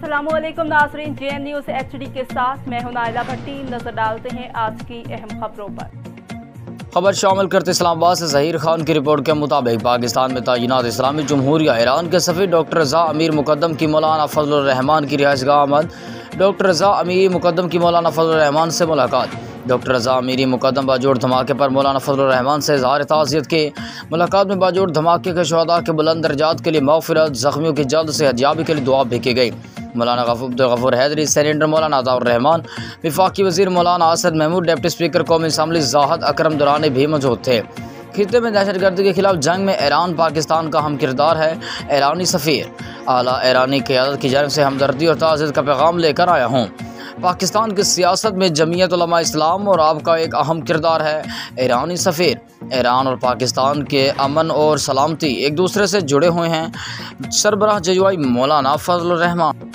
अस्सलामुअलैकुम नाज़रीन, JN news HD के साथ मैं हूं नाइला भट्टी। नजर डालते हैं आज की अहम खबरों पर। खबर शामिल करते इस्लामाबाद से ज़हीर खान की रिपोर्ट के मुताबिक पाकिस्तान में तैनात इस्लामी जमहूरिया ईरान के सफ़ीर डॉक्टर रज़ा अमीर मुक़द्दम की मौलाना फजलुर रहमान की रिहाइशगाह आमद। डॉक्टर रज़ा अमीर मुक़द्दम की मौलाना फजलुर रहमान से मुलाकात। डॉक्टर रज़ा अमीरी मुक़द्दम बाजोड़ धमाके पर मौलाना फजलुर रहमान से इज़हार ताज़ियत की। मुलाकात में बाजोड़ धमाके के शुहदा के बुलंद दर्जात के लिए मग़फ़िरत, ज़ख्मियों की जल्द सेहतयाबी के लिए दुआ भी की गई। मौलाना गफूर हैदरी, सेनेटर मौलाना अताउर रहमान, वफाकी वज़ीर मौलाना असद महमूद, डिप्टी स्पीकर कौमी असम्बली ज़ाहिद अकरम दुरानी भी मौजूद थे। खित्ते में दहशतगर्दी के खिलाफ जंग में ईरान पाकिस्तान का हम किरदार है। ईरानी सफ़ीर, आला ईरानी क़यादत की जानिब से हमदर्दी और ताज़ियत का पैगाम लेकर आया हूँ। पाकिस्तान की सियासत में जमीयत उलमा इस्लाम और आपका एक अहम किरदार है। ईरानी सफ़ीर, ईरान और पाकिस्तान के अमन और सलामती एक दूसरे से जुड़े हुए हैं। सरबराह JUI मौलाना फजलुर रहमान।